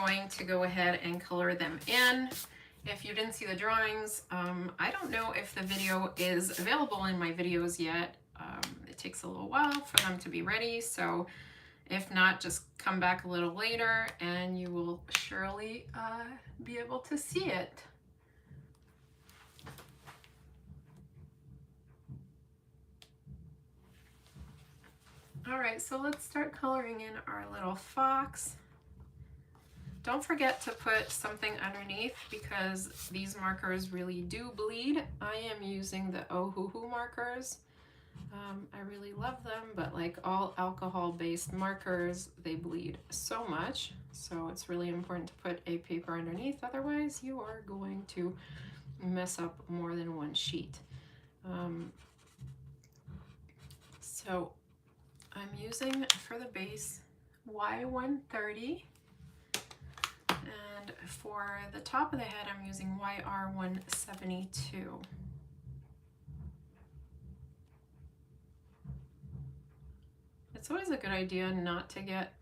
going to go ahead and color them in. If you didn't see the drawings, I don't know if the video is available in my videos yet. It takes a little while for them to be ready, so if not, just come back a little later and you will surely be able to see it. All right, so let's start coloring in our little fox. Don't forget to put something underneath because these markers really do bleed. I am using the Ohuhu markers. I really love them, but like all alcohol-based markers, they bleed so much. So it's really important to put a paper underneath, otherwise you are going to mess up more than one sheet. So I'm using for the base Y130. And for the top of the head, I'm using YR172. It's always a good idea not to get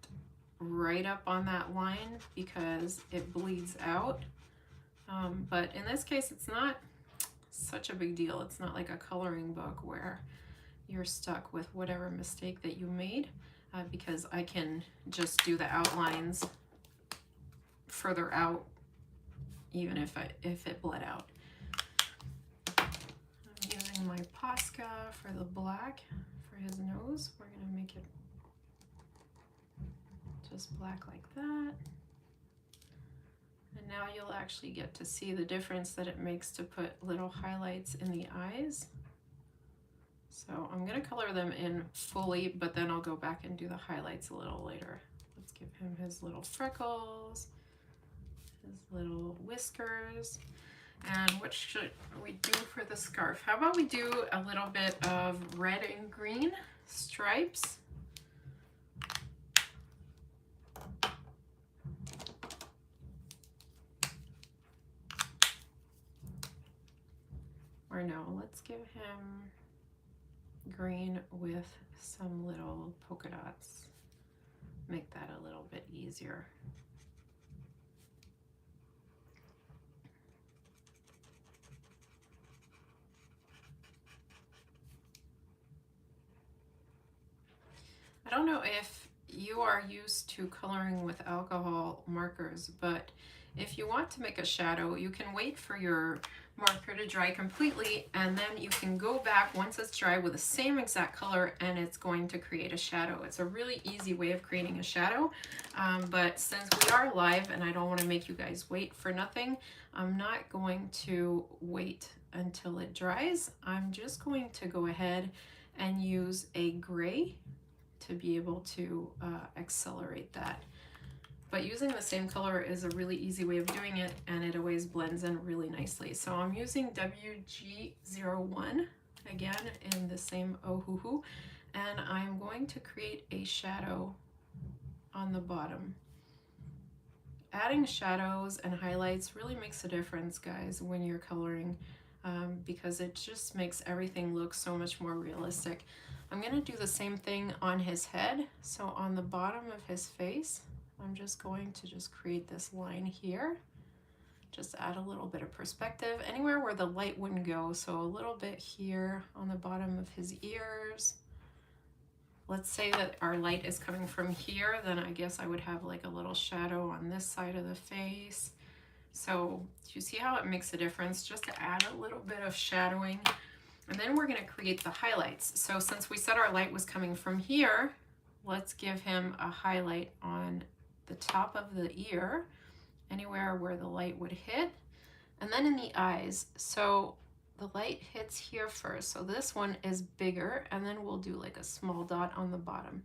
right up on that line because it bleeds out. But in this case, it's not such a big deal. It's not like a coloring book where you're stuck with whatever mistake that you made, because I can just do the outlines further out even if it bled out. I'm using my Posca for the black for his nose. We're going to make it just black like that. And now you'll actually get to see the difference that it makes to put little highlights in the eyes. So I'm going to color them in fully, but then I'll go back and do the highlights a little later. Let's give him his little freckles, his little whiskers. And what should we do for the scarf? How about we do a little bit of red and green stripes? Or no, let's give him green with some little polka dots. Make that a little bit easier. I don't know if you are used to coloring with alcohol markers, but if you want to make a shadow, you can wait for your marker to dry completely, and then you can go back once it's dry with the same exact color, and it's going to create a shadow. It's a really easy way of creating a shadow, but since we are live and I don't want to make you guys wait for nothing, I'm not going to wait until it dries. I'm just going to go ahead and use a gray to be able to accelerate that. But using the same color is a really easy way of doing it, and it always blends in really nicely. So I'm using WG01 again in the same Ohuhu, and I'm going to create a shadow on the bottom. Adding shadows and highlights really makes a difference, guys, when you're coloring, because it just makes everything look so much more realistic. I'm going to do the same thing on his head. So on the bottom of his face, I'm just going to just create this line here. Just add a little bit of perspective anywhere where the light wouldn't go. So a little bit here on the bottom of his ears. Let's say that our light is coming from here, then I guess I would have like a little shadow on this side of the face. So do you see how it makes a difference just to add a little bit of shadowing? And then we're going to create the highlights. So since we said our light was coming from here, let's give him a highlight on the top of the ear, anywhere where the light would hit, and then in the eyes. So the light hits here first, so this one is bigger, and then we'll do like a small dot on the bottom.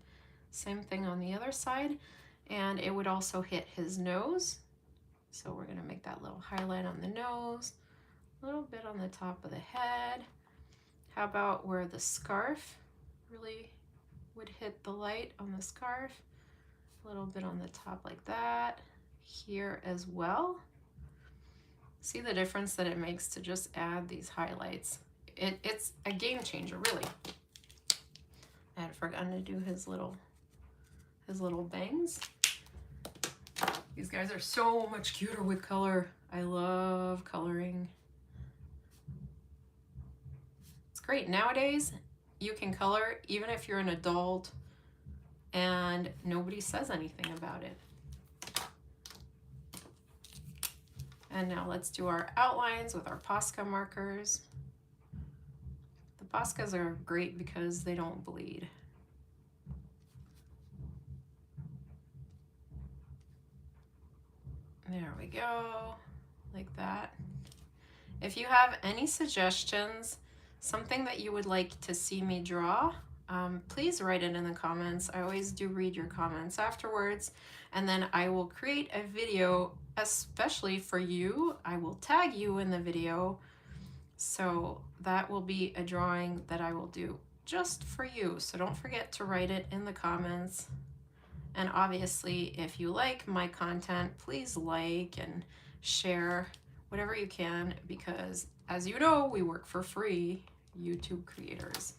Same thing on the other side, and it would also hit his nose. So we're going to make that little highlight on the nose, a little bit on the top of the head. How about where the scarf really would hit the light on the scarf? A little bit on the top like that, here as well. See the difference that it makes to just add these highlights. It's a game changer, really. I had forgotten to do his little bangs. These guys are so much cuter with color. I love coloring. It's great. Nowadays, you can color even if you're an adult and nobody says anything about it. And now let's do our outlines with our Posca markers. The Poscas are great because they don't bleed. There we go, like that. If you have any suggestions, something that you would like to see me draw, please write it in the comments. I always do read your comments afterwards, and then I will create a video especially for you. I will tag you in the video, so that will be a drawing that I will do just for you. So don't forget to write it in the comments. And obviously, if you like my content, please like and share whatever you can, because as you know, we work for free, YouTube creators.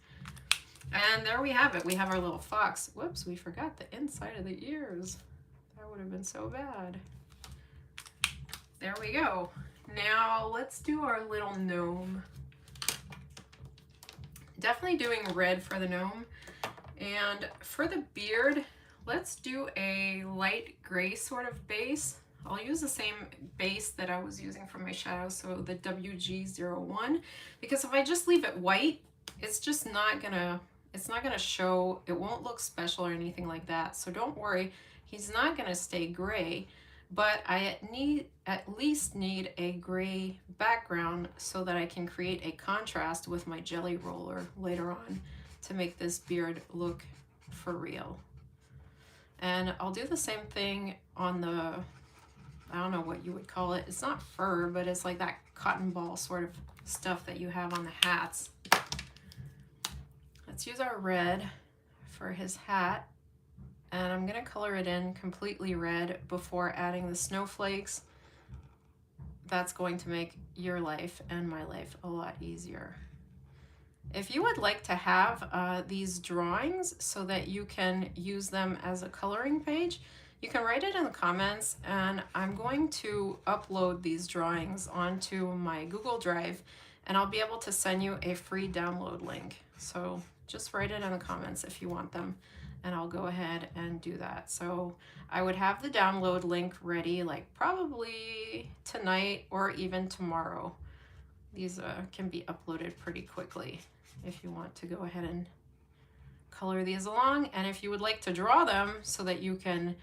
And there we have it. We have our little fox. Whoops, we forgot the inside of the ears. That would have been so bad. There we go. Now let's do our little gnome. Definitely doing red for the gnome. And for the beard, let's do a light gray sort of base. I'll use the same base that I was using for my shadows, so the WG01, because if I just leave it white, it's just not gonna, it's not gonna show, it won't look special or anything like that. So don't worry, he's not gonna stay gray, but I at least need a gray background so that I can create a contrast with my jelly roller later on to make this beard look for real. And I'll do the same thing on the, I don't know what you would call it. It's not fur, but it's like that cotton ball sort of stuff that you have on the hats. Let's use our red for his hat. And I'm gonna color it in completely red before adding the snowflakes. That's going to make your life and my life a lot easier. If you would like to have these drawings so that you can use them as a coloring page, you can write it in the comments, and I'm going to upload these drawings onto my Google Drive, and I'll be able to send you a free download link. So just write it in the comments if you want them, and I'll go ahead and do that. So I would have the download link ready like probably tonight or even tomorrow. These can be uploaded pretty quickly if you want to go ahead and color these along. And if you would like to draw them so that you can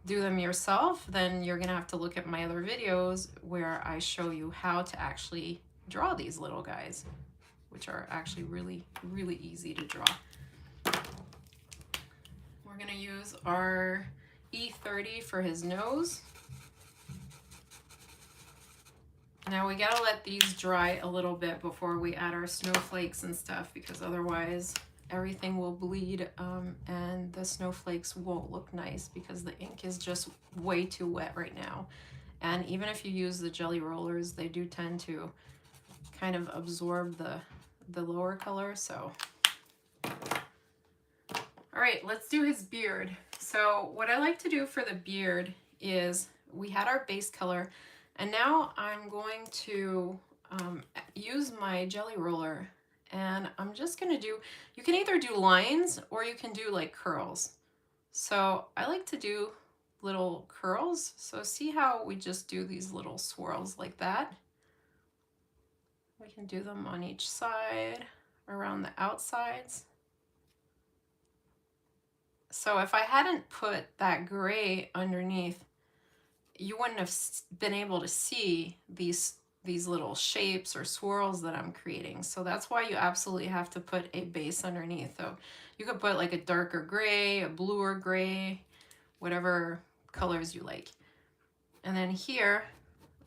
do them yourself, then you're gonna have to look at my other videos where I show you how to actually draw these little guys, which are actually really, really easy to draw. We're gonna use our E30 for his nose. Now we gotta let these dry a little bit before we add our snowflakes and stuff, because otherwise everything will bleed and the snowflakes won't look nice because the ink is just way too wet right now. And even if you use the jelly rollers, they do tend to kind of absorb the lower color. So, all right, let's do his beard. So what I like to do for the beard is we had our base color, and now I'm going to use my jelly roller, and I'm just gonna do, you can either do lines or you can do like curls. So I like to do little curls. So see how we just do these little swirls like that? We can do them on each side, around the outsides. So if I hadn't put that gray underneath, you wouldn't have been able to see these little shapes or swirls that I'm creating. So that's why you absolutely have to put a base underneath. So you could put like a darker gray, a bluer gray, whatever colors you like. And then here,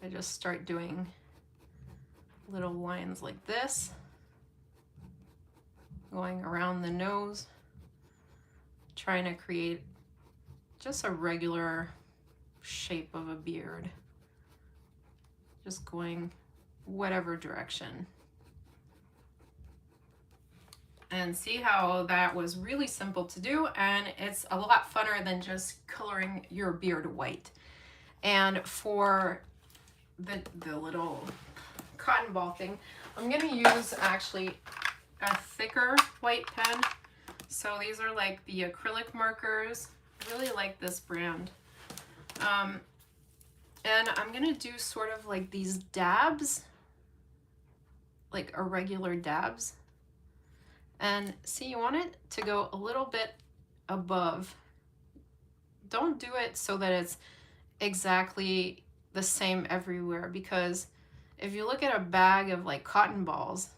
I just start doing little lines like this, going around the nose, trying to create just a regular shape of a beard, just going whatever direction. And see how that was really simple to do, and it's a lot funner than just coloring your beard white. And for the little cotton ball thing, I'm going to use actually a thicker white pen. So these are like the acrylic markers. I really like this brand. And I'm going to do sort of like these dabs, like irregular dabs. And see, you want it to go a little bit above. Don't do it so that it's exactly the same everywhere, because if you look at a bag of like cotton balls,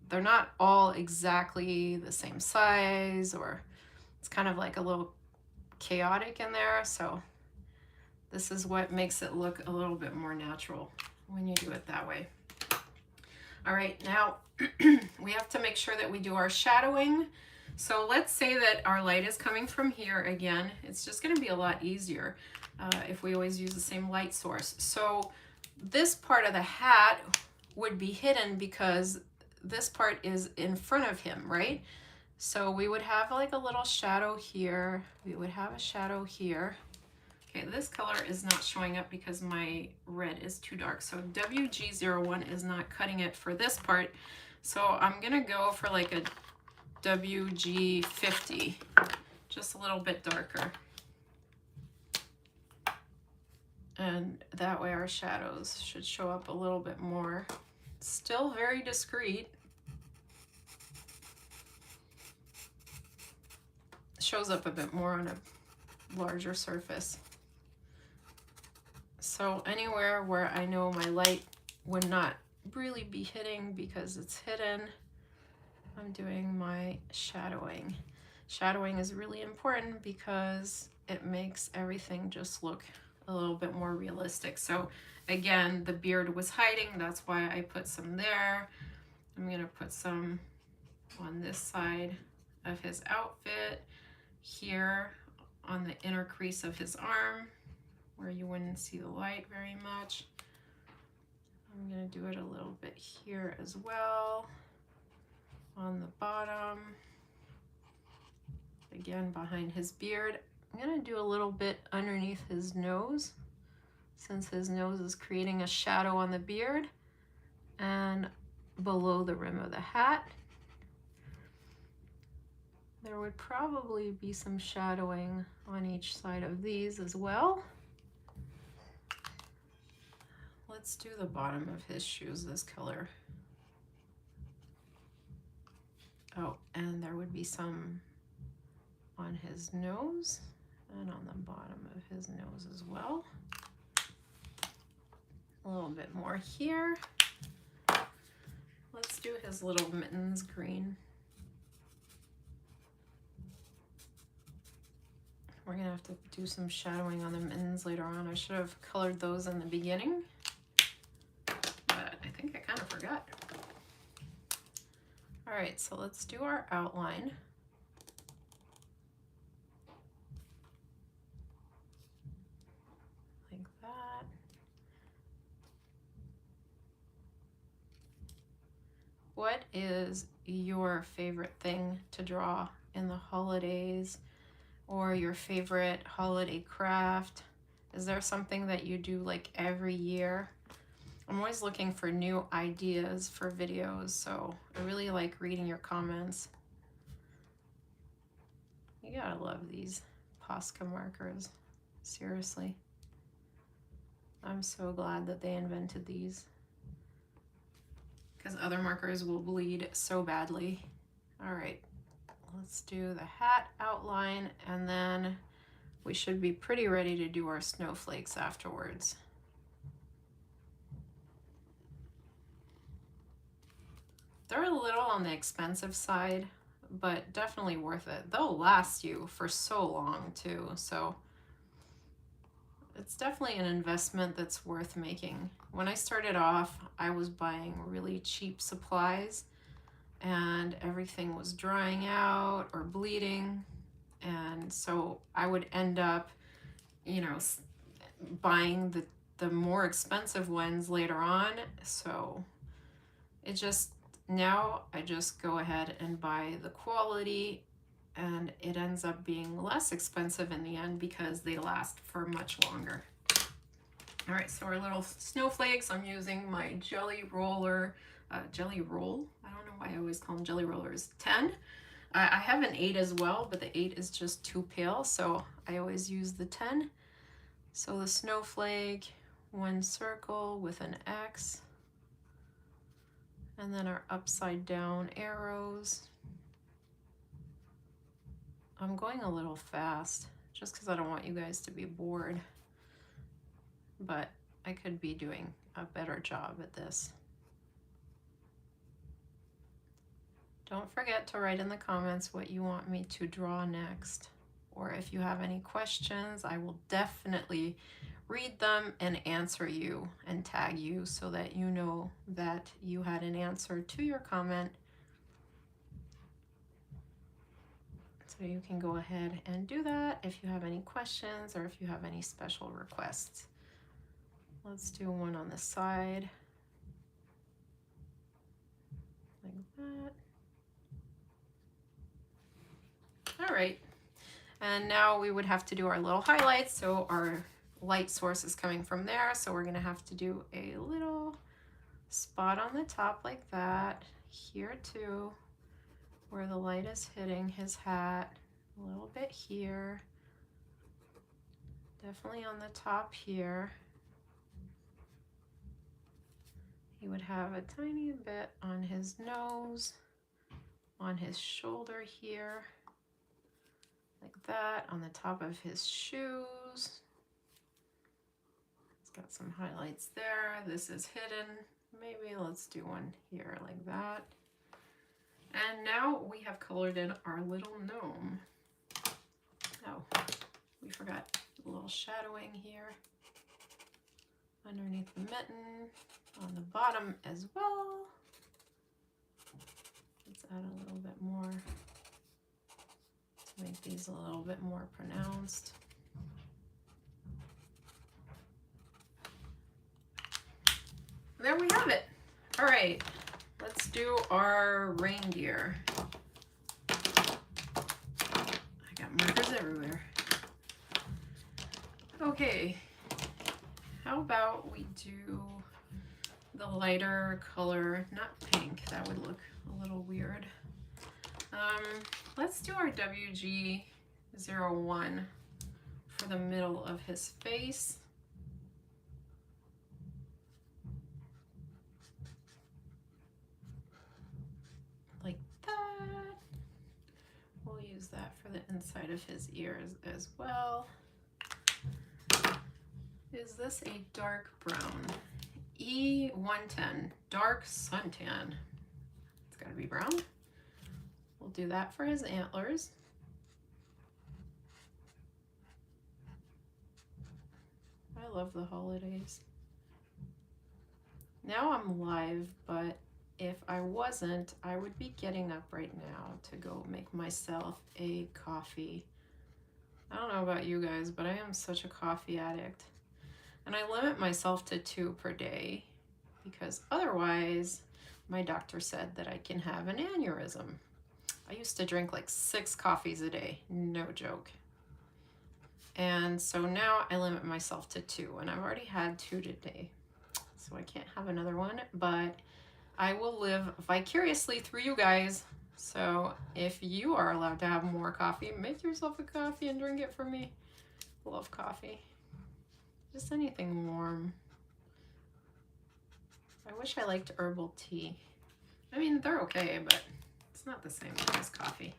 they're not all exactly the same size, or it's kind of like a little chaotic in there. So this is what makes it look a little bit more natural when you do it that way. All right, now we have to make sure that we do our shadowing. So let's say that our light is coming from here again. It's just going to be a lot easier if we always use the same light source. So this part of the hat would be hidden because this part is in front of him, right? So we would have like a little shadow here. We would have a shadow here. Okay, this color is not showing up because my red is too dark. So WG01 is not cutting it for this part. So I'm gonna go for like a WG50, just a little bit darker. And that way our shadows should show up a little bit more. Still very discreet. Shows up a bit more on a larger surface. So anywhere where I know my light would not really be hitting because it's hidden, I'm doing my shadowing. Shadowing is really important because it makes everything just look a little bit more realistic. So again, the beard was hiding, that's why I put some there. I'm gonna put some on this side of his outfit, here on the inner crease of his arm, where you wouldn't see the light very much. I'm gonna do it a little bit here as well, on the bottom. Again, behind his beard. I'm gonna do a little bit underneath his nose, since his nose is creating a shadow on the beard, and below the rim of the hat. There would probably be some shadowing on each side of these as well. Let's do the bottom of his shoes this color. Oh, and there would be some on his nose and on the bottom of his nose as well. A little bit more here. Let's do his little mittens green. We're gonna have to do some shadowing on the mittens later on. I should have colored those in the beginning, but I think I kind of forgot. All right, so let's do our outline. Like that. What is your favorite thing to draw in the holidays, or your favorite holiday craft? Is there something that you do like every year? I'm always looking for new ideas for videos, so I really like reading your comments. You gotta love these Posca markers, seriously. I'm so glad that they invented these, because other markers will bleed so badly. All right, let's do the hat outline, and then we should be pretty ready to do our snowflakes afterwards. They're a little on the expensive side, but definitely worth it. They'll last you for so long too, so it's definitely an investment that's worth making. When I started off, I was buying really cheap supplies and everything was drying out or bleeding, and so I would end up, you know, buying the more expensive ones later on. So it just, now I just go ahead and buy the quality, and it ends up being less expensive in the end because they last for much longer. All right, so our little snowflakes, I'm using my jelly roller, jelly roll. I don't know why I always call them jelly rollers. 10. I have an 8 as well, but the 8 is just too pale, so I always use the 10. So the snowflake, one circle with an X, and then our upside down arrows. I'm going a little fast just because I don't want you guys to be bored, but I could be doing a better job at this. Don't forget to write in the comments what you want me to draw next, or if you have any questions, I will definitely read them and answer you and tag you so that you know that you had an answer to your comment. So you can go ahead and do that if you have any questions or if you have any special requests. Let's do one on the side, like that. All right, and now we would have to do our little highlights. So our light source is coming from there, so we're gonna have to do a little spot on the top like that, here too, where the light is hitting his hat, a little bit here, definitely on the top here. He would have a tiny bit on his nose, on his shoulder here, like that, on the top of his shoes. It's got some highlights there. This is hidden. Maybe let's do one here like that. And now we have colored in our little gnome. Oh, we forgot a little shadowing here underneath the mitten, on the bottom as well. Let's add a little bit more to make these a little bit more pronounced. There we have it. All right, let's do our reindeer. I got markers everywhere. Okay, how about we do the lighter color, not pink, that would look a little weird. Let's do our WG01 for the middle of his face. Like that. We'll use that for the inside of his ears as well. Is this a dark brown? E110, dark suntan. It's gotta be brown. We'll do that for his antlers. I love the holidays. Now I'm live, but if I wasn't, I would be getting up right now to go make myself a coffee. I don't know about you guys, but I am such a coffee addict. And I limit myself to 2 per day because otherwise my doctor said that I can have an aneurysm. I used to drink like 6 coffees a day, no joke. And so now I limit myself to 2, and I've already had 2 today. So I can't have another one, but I will live vicariously through you guys. So if you are allowed to have more coffee, make yourself a coffee and drink it for me. Love coffee. Just anything warm. I wish I liked herbal tea. I mean, they're okay, but it's not the same as coffee.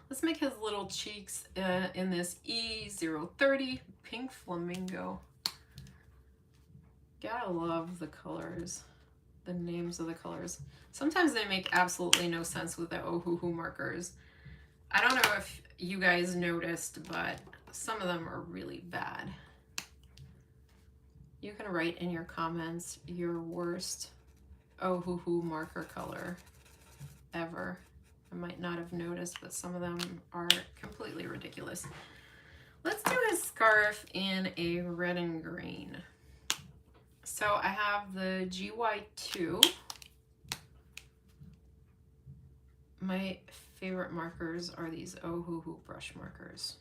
Let's make his little cheeks in this E030 pink flamingo. Gotta love the colors, the names of the colors. Sometimes they make absolutely no sense with the Ohuhu markers. I don't know if you guys noticed, but some of them are really bad. You can write in your comments your worst Ohuhu marker color ever. I might not have noticed, but some of them are completely ridiculous. Let's do his scarf in a red and green. So I have the GY2. My favorite markers are these Ohuhu brush markers.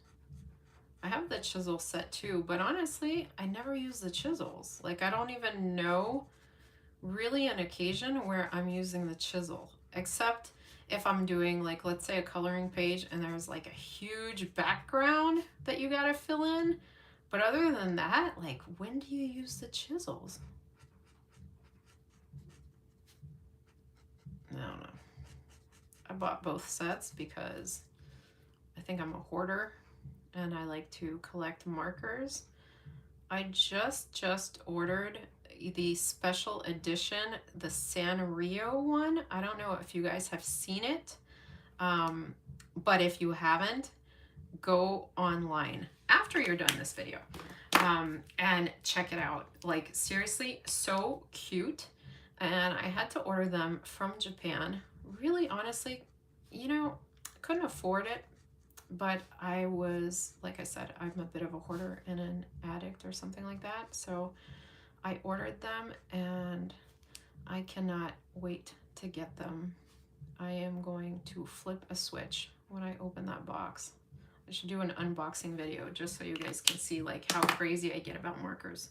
I have the chisel set too, but honestly, I never use the chisels. Like, I don't even know really an occasion where I'm using the chisel, except if I'm doing, like, let's say a coloring page and there's like a huge background that you gotta fill in. But other than that, like, when do you use the chisels? I don't know. I bought both sets because I think I'm a hoarder and I like to collect markers. I just ordered the special edition, the Sanrio one. I don't know if you guys have seen it, but if you haven't, go online after you're done this video and check it out. Like, seriously, so cute. And I had to order them from Japan. Really, honestly, you know, couldn't afford it, but I was, like I said, I'm a bit of a hoarder and an addict or something like that. So I ordered them and I cannot wait to get them. I am going to flip a switch when I open that box. I should do an unboxing video just so you guys can see like how crazy I get about markers.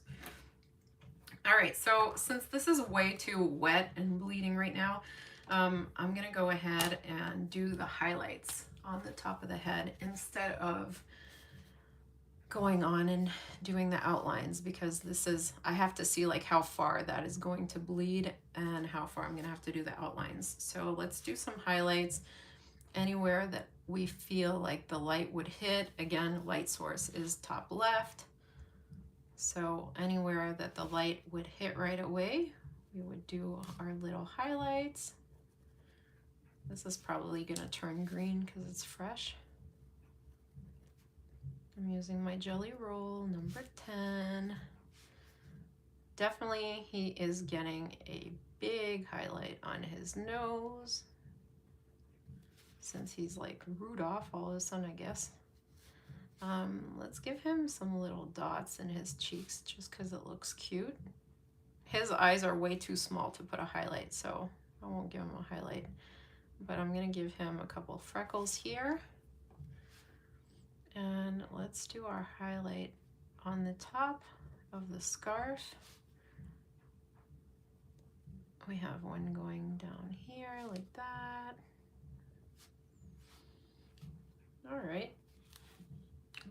All right, so since this is way too wet and bleeding right now, I'm gonna go ahead and do the highlights on the top of the head instead of going on and doing the outlines, because this is, I have to see like how far that is going to bleed and how far I'm gonna have to do the outlines. So let's do some highlights anywhere that we feel like the light would hit. Again, light source is top left. So anywhere that the light would hit right away, we would do our little highlights. This is probably gonna turn green because it's fresh. I'm using my Jelly Roll number 10. Definitely he is getting a big highlight on his nose, since he's like Rudolph all of a sudden, I guess. Let's give him some little dots in his cheeks just because it looks cute. His eyes are way too small to put a highlight, so I won't give him a highlight. But I'm gonna give him a couple of freckles here. And let's do our highlight on the top of the scarf. We have one going down here like that. All right,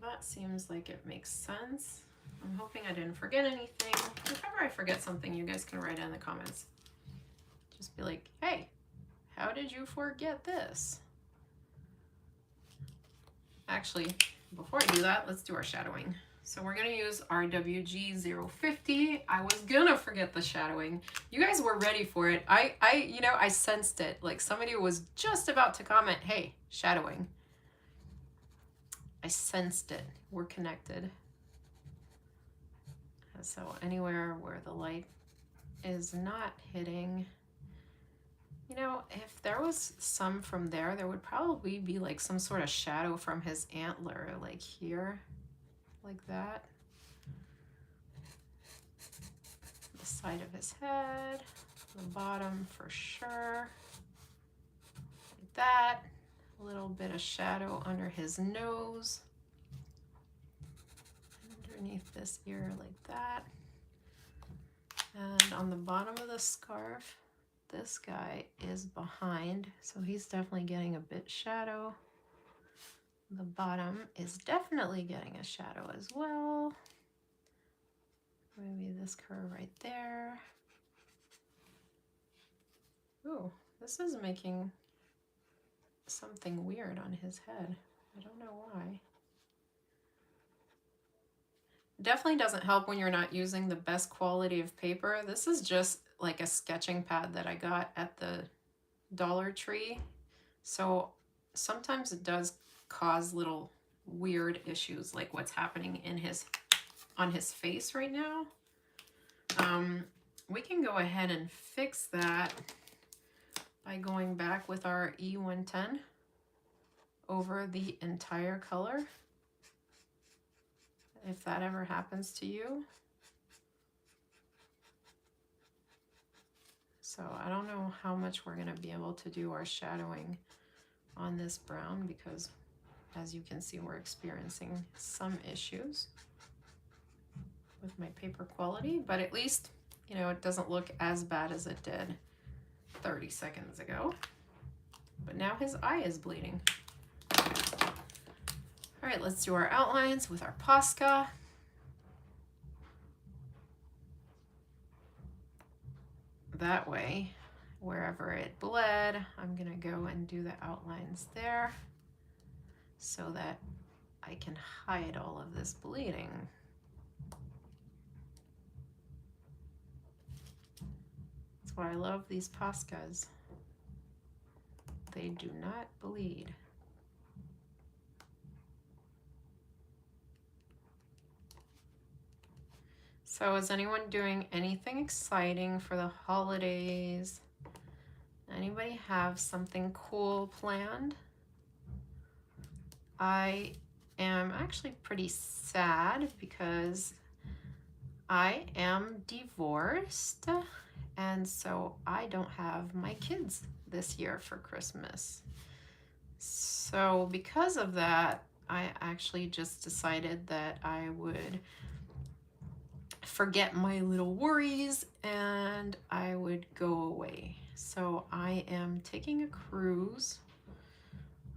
that seems like it makes sense. I'm hoping I didn't forget anything. If ever I forget something, you guys can write it in the comments. Just be like, hey, how did you forget this? Actually, before I do that, let's do our shadowing. So we're gonna use our WG050. I was gonna forget the shadowing. You guys were ready for it. I sensed it. Like, somebody was just about to comment, hey, shadowing. I sensed it. We're connected. So anywhere where the light is not hitting, you know, if there was some from there, there would probably be like some sort of shadow from his antler, like here, like that. The side of his head, the bottom for sure, like that. A little bit of shadow under his nose, underneath this ear like that. And on the bottom of the scarf, this guy is behind, so he's definitely getting a bit shadow. The bottom is definitely getting a shadow as well. Maybe this curve right there. Ooh, this is making something weird on his head. I don't know why. Definitely doesn't help when you're not using the best quality of paper. This is just like a sketching pad that I got at the Dollar Tree. So sometimes it does cause little weird issues, like what's happening in on his face right now. We can go ahead and fix that by going back with our E110 over the entire color, if that ever happens to you. So I don't know how much we're going to be able to do our shadowing on this brown, because as you can see, we're experiencing some issues with my paper quality, but at least, you know, it doesn't look as bad as it did 30 seconds ago. But now his eye is bleeding. All right, let's do our outlines with our Posca. That way, wherever it bled, I'm gonna go and do the outlines there so that I can hide all of this bleeding. That's why I love these Poscas. They do not bleed. So is anyone doing anything exciting for the holidays? Anybody have something cool planned? I am actually pretty sad because I am divorced, and so I don't have my kids this year for Christmas. So because of that, I actually just decided that I would forget my little worries and I would go away. So I am taking a cruise.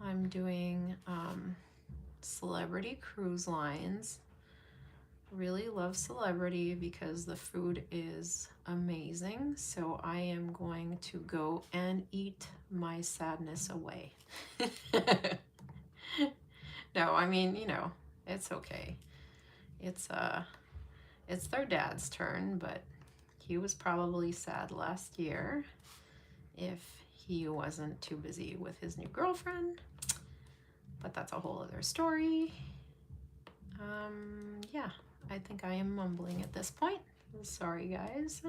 I'm doing Celebrity Cruise Lines. Really love Celebrity because the food is amazing. So I am going to go and eat my sadness away. No, I mean, you know, it's okay. It's their dad's turn, but he was probably sad last year if he wasn't too busy with his new girlfriend. But that's a whole other story. Yeah, I think I am mumbling at this point. Sorry, guys.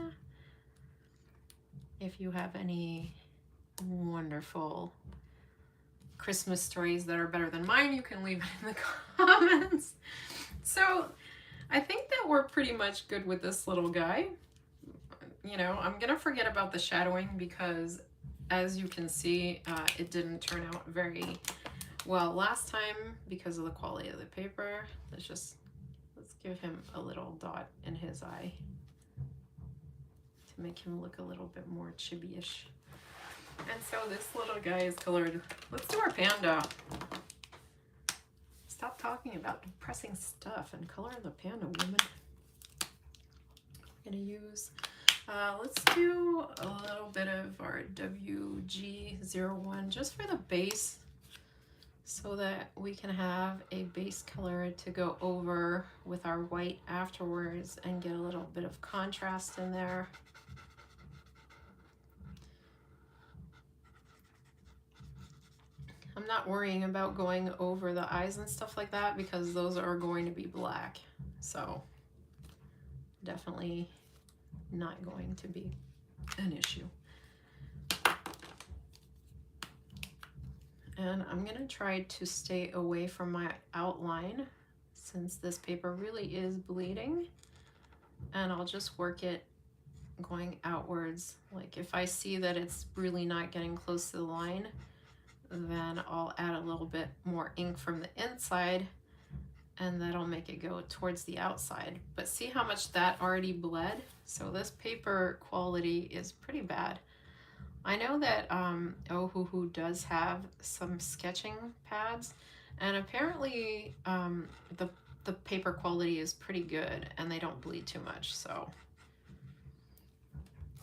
If you have any wonderful Christmas stories that are better than mine, you can leave it in the comments. So I think that we're pretty much good with this little guy. You know, I'm gonna forget about the shadowing because as you can see, it didn't turn out very well last time because of the quality of the paper. Let's give him a little dot in his eye to make him look a little bit more chibi-ish. And so this little guy is colored. Let's do our panda. Stop talking about depressing stuff and color the panda, woman. I'm gonna use, let's do a little bit of our WG01 just for the base so that we can have a base color to go over with our white afterwards and get a little bit of contrast in there. I'm not worrying about going over the eyes and stuff like that because those are going to be black. So definitely not going to be an issue. And I'm gonna try to stay away from my outline since this paper really is bleeding. And I'll just work it going outwards. Like if I see that it's really not getting close to the line, then I'll add a little bit more ink from the inside and that'll make it go towards the outside. But see how much that already bled? So this paper quality is pretty bad. I know that Ohuhu does have some sketching pads, and apparently the paper quality is pretty good and they don't bleed too much, so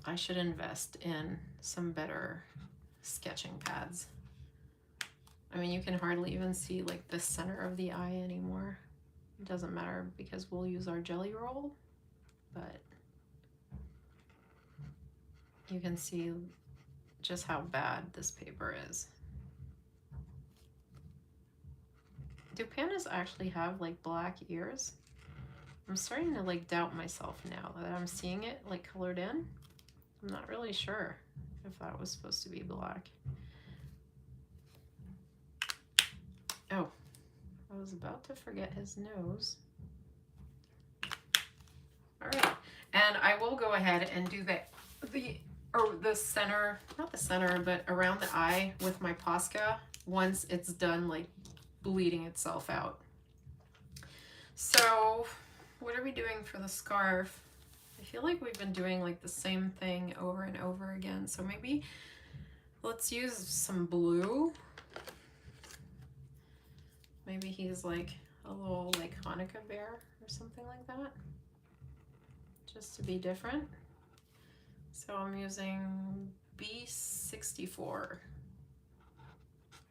I should invest in some better sketching pads. I mean, you can hardly even see like the center of the eye anymore. It doesn't matter because we'll use our jelly roll, but you can see just how bad this paper is. Do pandas actually have like black ears? I'm starting to like doubt myself now that I'm seeing it like colored in. I'm not really sure if that was supposed to be black. Oh, I was about to forget his nose. All right, and I will go ahead and do the center, not the center, but around the eye with my Posca once it's done like bleeding itself out. So what are we doing for the scarf? I feel like we've been doing like the same thing over and over again. So maybe let's use some blue. Maybe he's like a little like Hanukkah bear or something like that, just to be different. So I'm using B64.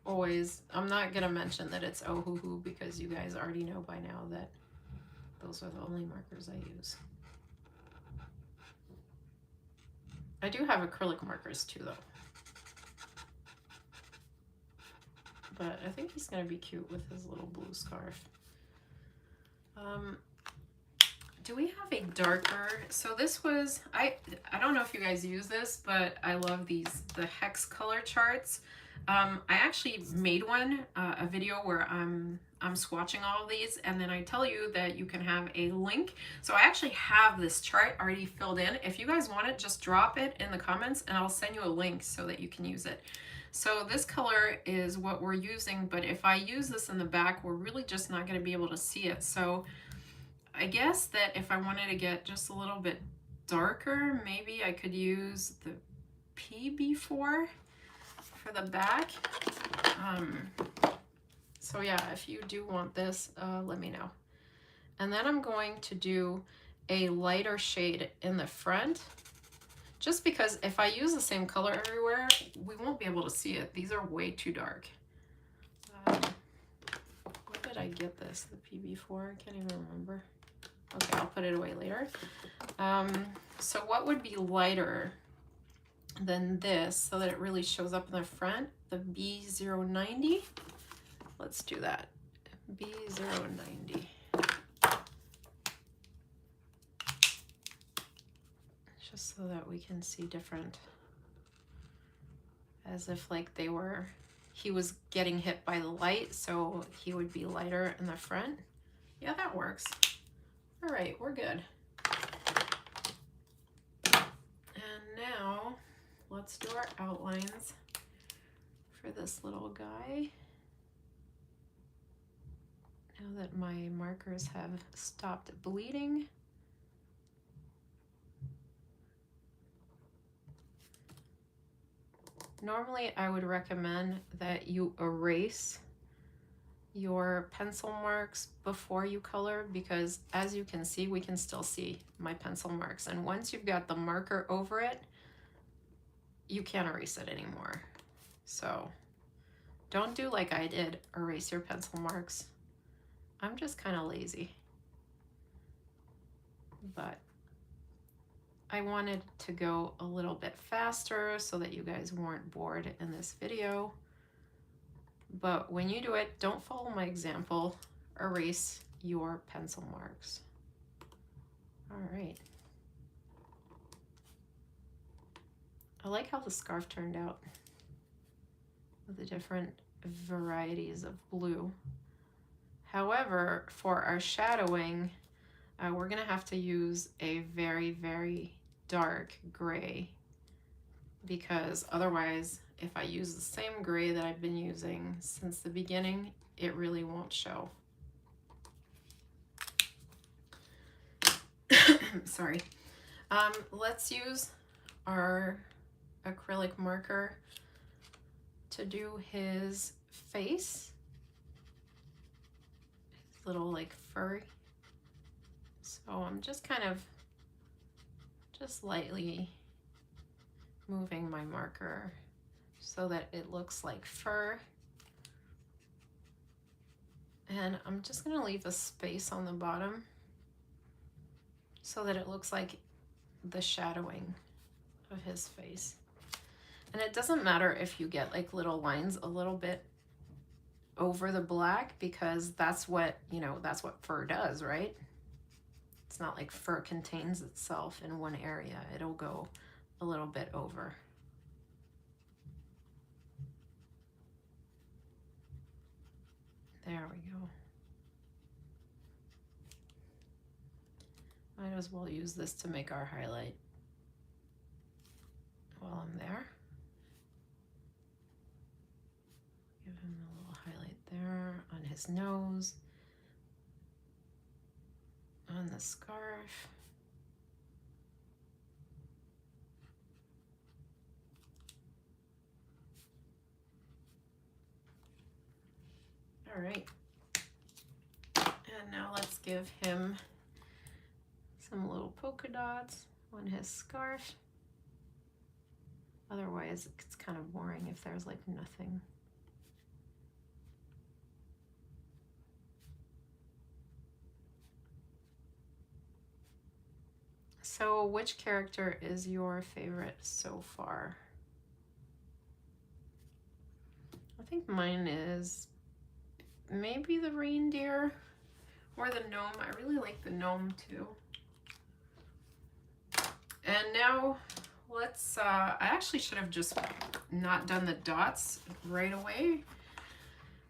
Always, I'm not gonna mention that it's Ohuhu because you guys already know by now that those are the only markers I use. I do have acrylic markers too though. But I think he's gonna be cute with his little blue scarf. Do we have a darker? So this was, I don't know if you guys use this, but I love these, the hex color charts. I actually made one, a video where I'm swatching all of these, and then I tell you that you can have a link. So I actually have this chart already filled in. If you guys want it, just drop it in the comments and I'll send you a link so that you can use it. So this color is what we're using, but if I use this in the back, we're really just not going to be able to see it. So I guess that if I wanted to get just a little bit darker, maybe I could use the PB4 for the back. So yeah, if you do want this, let me know. And then I'm going to do a lighter shade in the front, just because if I use the same color everywhere, we won't be able to see it. These are way too dark. Where did I get this? The PB4? I can't even remember. Okay, I'll put it away later. So what would be lighter than this so that it really shows up in the front? The B090. Let's do that. B090. Just so that we can see different. As if like he was getting hit by the light, so he would be lighter in the front. Yeah, that works. All right, we're good. And now let's do our outlines for this little guy. Now that my markers have stopped bleeding. Normally, I would recommend that you erase your pencil marks before you color, because as you can see, we can still see my pencil marks. And once you've got the marker over it, you can't erase it anymore. So don't do like I did, erase your pencil marks. I'm just kind of lazy. But I wanted to go a little bit faster so that you guys weren't bored in this video. But when you do it, don't follow my example. Erase your pencil marks. All right. I like how the scarf turned out with the different varieties of blue. However, for our shadowing, we're gonna have to use a very, very dark gray, because otherwise, if I use the same gray that I've been using since the beginning, it really won't show. Sorry. Let's use our acrylic marker to do his face. His little like fur. So I'm just kind of just lightly moving my marker so that it looks like fur. And I'm just gonna leave a space on the bottom so that it looks like the shadowing of his face. And it doesn't matter if you get like little lines a little bit over the black, because that's what, you know, that's what fur does, right? It's not like fur contains itself in one area. It'll go a little bit over. There we go. Might as well use this to make our highlight while I'm there. Give him a little highlight there on his nose, on the scarf. All right. And now let's give him some little polka dots on his scarf. Otherwise, it's kind of boring if there's like nothing. So which character is your favorite so far? I think mine is maybe the reindeer or the gnome. I really like the gnome too. And now let's, I actually should have just not done the dots right away.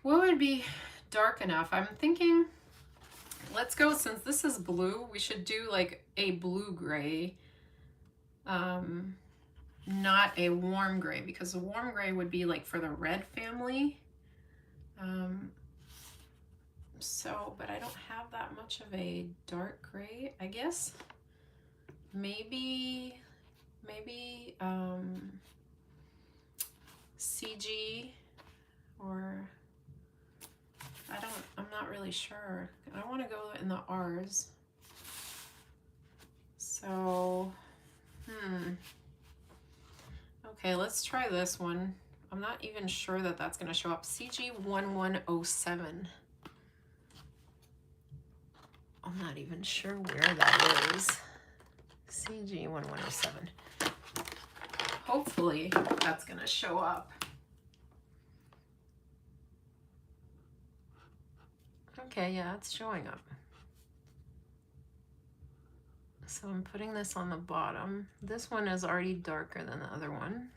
What would be dark enough? I'm thinking, let's go, since this is blue, we should do like a blue gray, not a warm gray, because the warm gray would be like for the red family. So, but I don't have that much of a dark gray, I guess. Maybe CG, or I'm not really sure. I want to go in the R's. So, okay, let's try this one. I'm not even sure that that's going to show up. CG1107. I'm not even sure where that is. CG1107. Hopefully that's going to show up. Okay, yeah, it's showing up. So I'm putting this on the bottom. This one is already darker than the other one.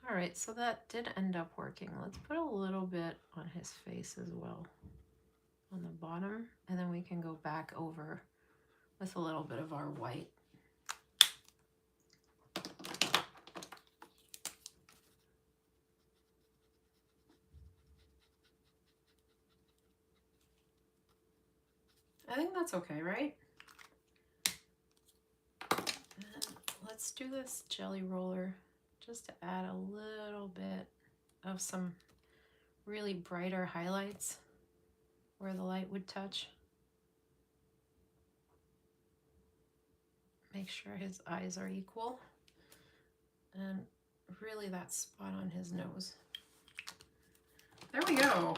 All right, so that did end up working. Let's put a little bit on his face as well, on the bottom, and then we can go back over with a little bit of our white. I think that's okay, right? And let's do this jelly roller just to add a little bit of some really brighter highlights where the light would touch. Make sure his eyes are equal, and really that spot on his nose. There we go.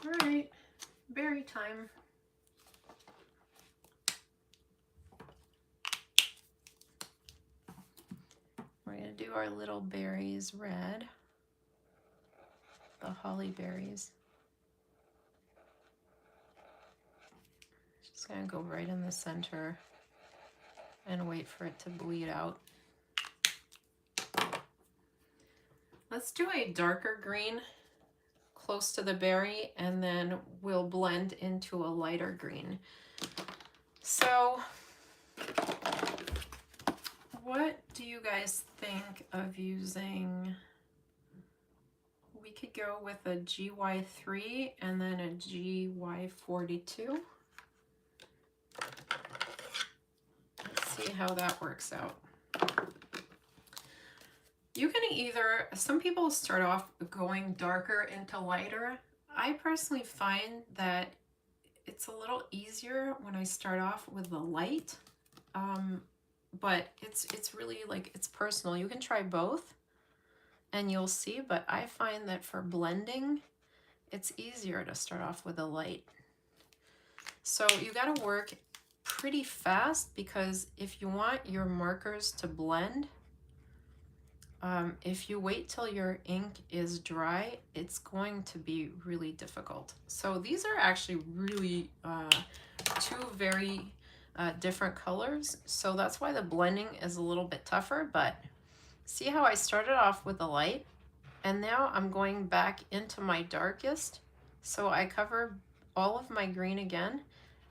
All right, berry time. We're gonna do our little berries red, the holly berries. Just gonna go right in the center and wait for it to bleed out. Let's do a darker green close to the berry, and then we'll blend into a lighter green. So what do you guys think of using? We could go with a GY3 and then a GY42. Let's see how that works out. You can either, some people start off going darker into lighter. I personally find that it's a little easier when I start off with the light, but it's really like, it's personal. You can try both and you'll see, but I find that for blending, it's easier to start off with a light. So you got to work pretty fast, because if you want your markers to blend, if you wait till your ink is dry, it's going to be really difficult. So these are actually really two very different colors. So that's why the blending is a little bit tougher, but see how I started off with the light, and now I'm going back into my darkest. So I cover all of my green again,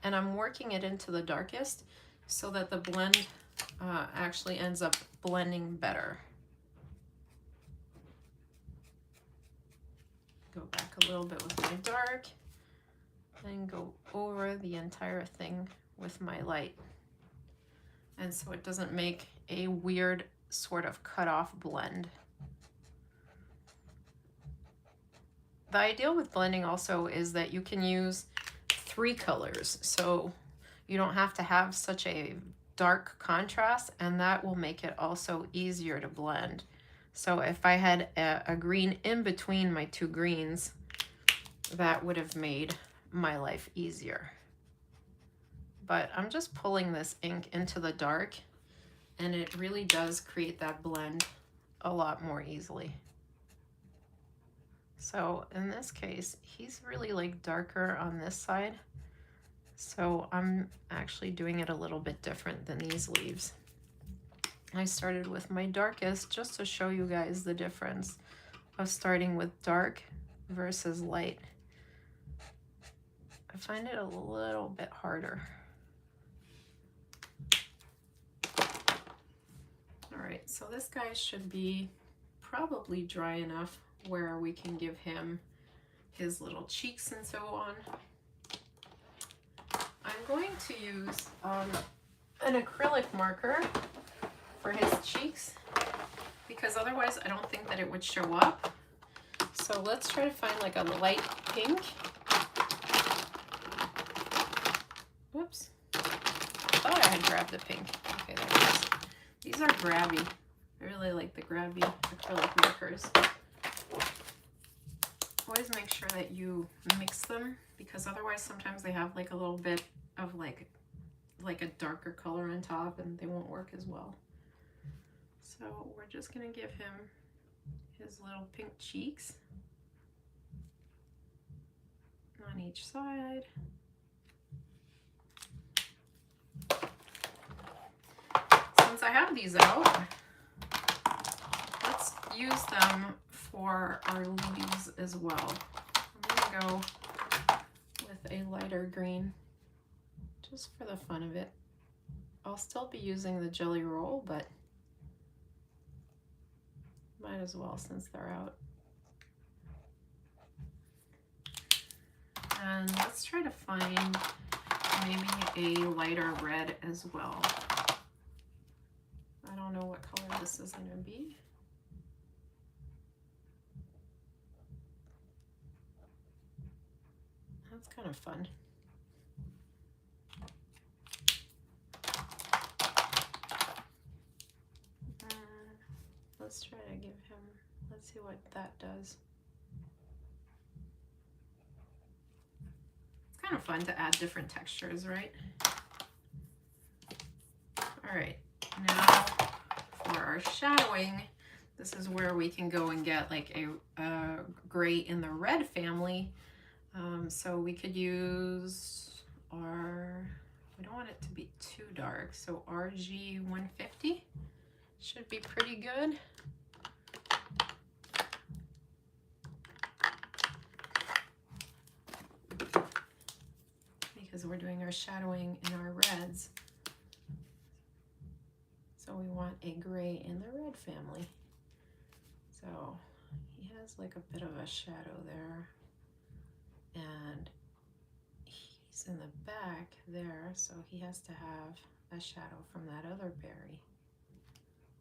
and I'm working it into the darkest. so that the blend actually ends up blending better. Go back a little bit with my dark and go over the entire thing with my light. And so it doesn't make a weird sort of cut off blend. The ideal with blending also is that you can use 3 colors, so you don't have to have such a dark contrast, and that will make it also easier to blend. So if I had a green in between my 2 greens, that would have made my life easier. But I'm just pulling this ink into the dark, and it really does create that blend a lot more easily. So in this case, he's really like darker on this side. So I'm actually doing it a little bit different than these leaves. I started with my darkest just to show you guys the difference of starting with dark versus light. I find it a little bit harder. All right, so this guy should be probably dry enough where we can give him his little cheeks and so on. I'm going to use an acrylic marker for his cheeks because otherwise I don't think that it would show up. So let's try to find like a light pink. Whoops. I thought I had grabbed the pink. Okay, there it is. These are grabby. I really like the grabby acrylic markers. Always make sure that you mix them because otherwise sometimes they have like a little bit of like a darker color on top and they won't work as well. So we're just gonna give him his little pink cheeks on each side. Since I have these out, let's use them for our leaves as well. I'm gonna go with a lighter green just for the fun of it. I'll still be using the jelly roll, but might as well since they're out. And let's try to find maybe a lighter red as well. I don't know what color this is going to be. That's kind of fun. Let's try to give him, let's see what that does. It's kind of fun to add different textures, right? All right, now for our shadowing, this is where we can go and get like a gray in the red family. So we could use our, we don't want it to be too dark, so RG 150 should be pretty good. Because we're doing our shadowing in our reds. So we want a gray in the red family. So he has like a bit of a shadow there. And he's in the back there, so he has to have a shadow from that other berry.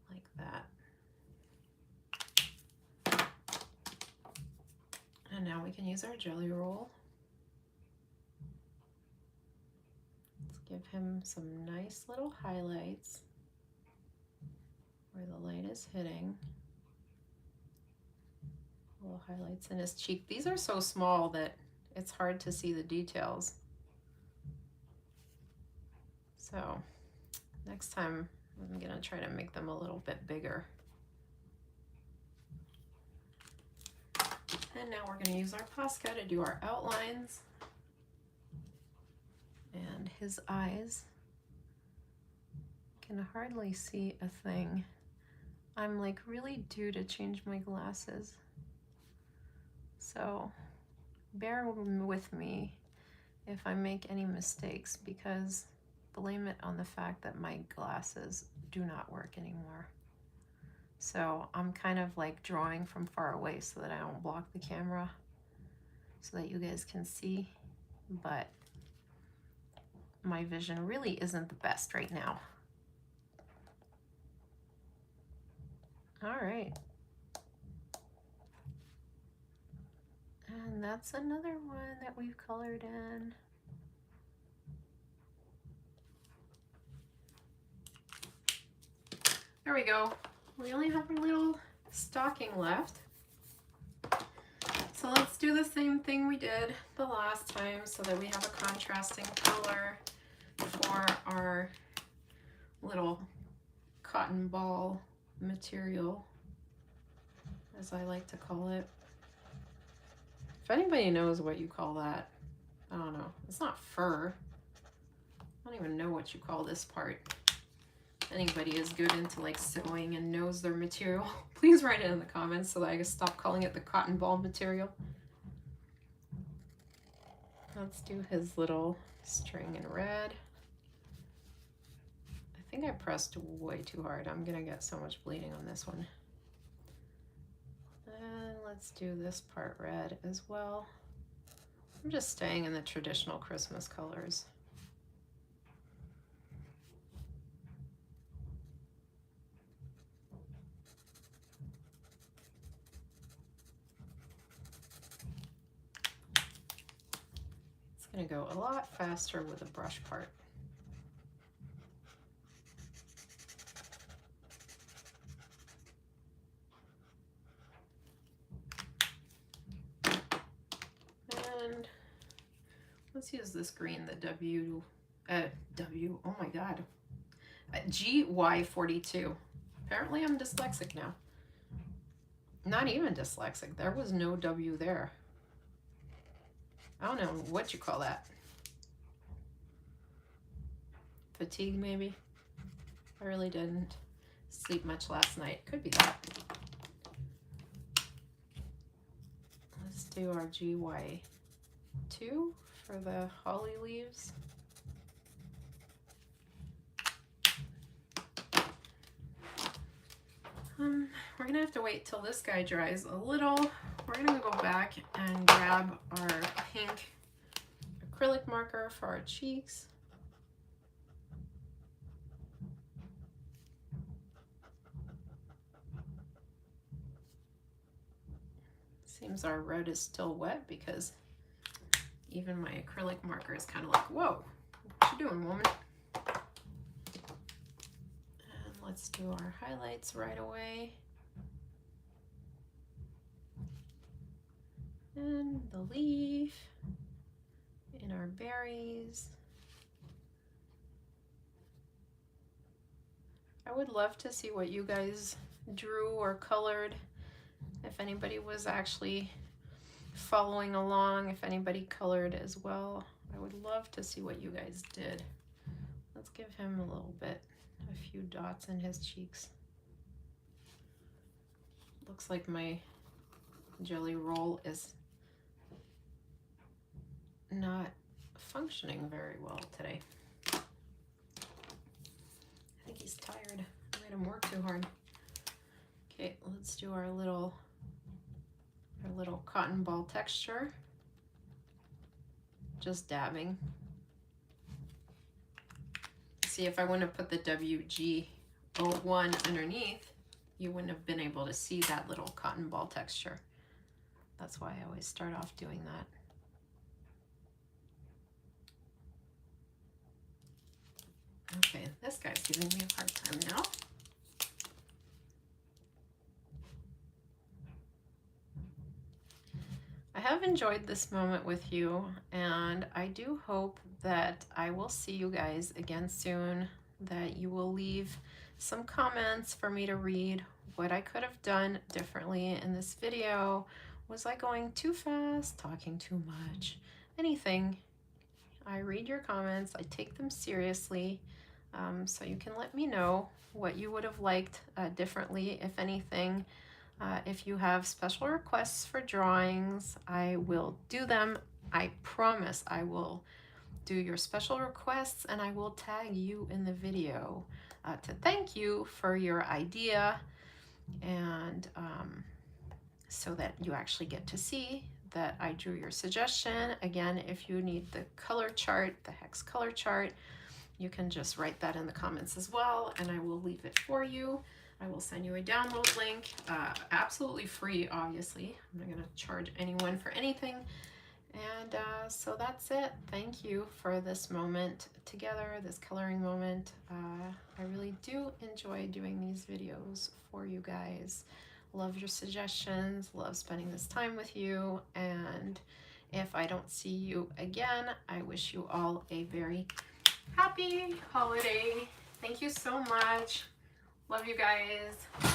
Like that. And now we can use our jelly roll. Let's give him some nice little highlights where the light is hitting. Little highlights in his cheek. These are so small that it's hard to see the details. So next time I'm gonna try to make them a little bit bigger. And now we're gonna use our Posca to do our outlines. And his eyes, can hardly see a thing. I'm like really due to change my glasses. So bear with me if I make any mistakes because blame it on the fact that my glasses do not work anymore. So I'm kind of like drawing from far away so that I don't block the camera so that you guys can see, but my vision really isn't the best right now. All right. And that's another one that we've colored in. There we go. We only have a little stocking left. So let's do the same thing we did the last time so that we have a contrasting color for our little cotton ball material, as I like to call it. If anybody knows what you call that, I don't know. It's not fur. I don't even know what you call this part. If anybody is good into like sewing and knows their material, please write it in the comments so that I can stop calling it the cotton ball material. Let's do his little string in red. I think I pressed way too hard. I'm gonna get so much bleeding on this one. And let's do this part red as well. I'm just staying in the traditional Christmas colors. It's gonna go a lot faster with the brush part. And let's use this green, the oh my God, GY42. Apparently I'm dyslexic now. Not even dyslexic, there was no W there. I don't know what you call that. Fatigue, maybe? I really didn't sleep much last night. Could be that. Let's do our GY2 for the holly leaves. We're gonna have to wait till this guy dries a little. We're gonna go back and grab our pink acrylic marker for our cheeks. Seems our red is still wet because even my acrylic marker is kind of like, whoa, what you doing, woman? And let's do our highlights right away. And the leaf, and our berries. I would love to see what you guys drew or colored. If anybody was actually following along, if anybody colored as well, I would love to see what you guys did. Let's give him a little bit, a few dots in his cheeks. Looks like my jelly roll is not functioning very well today. I think he's tired. I made him work too hard. Okay, let's do our little cotton ball texture. Just dabbing. See, if I wouldn't have put the WG01 underneath, you wouldn't have been able to see that little cotton ball texture. That's why I always start off doing that. Okay, this guy's giving me a hard time now. I have enjoyed this moment with you, and I do hope that I will see you guys again soon, that you will leave some comments for me to read what I could have done differently in this video. Was I going too fast, talking too much, anything? I read your comments, I take them seriously, so you can let me know what you would have liked differently, if anything. If you have special requests for drawings, I will do them. I promise I will do your special requests, and I will tag you in the video to thank you for your idea, and so that you actually get to see that I drew your suggestion. Again, if you need the color chart, the hex color chart, you can just write that in the comments as well, and I will leave it for you. I will send you a download link, absolutely free, obviously. I'm not going to charge anyone for anything. And so that's it. Thank you for this moment together, this coloring moment. I really do enjoy doing these videos for you guys. Love your suggestions, love spending this time with you. And if I don't see you again, I wish you all a very happy holiday. Thank you so much. Love you guys.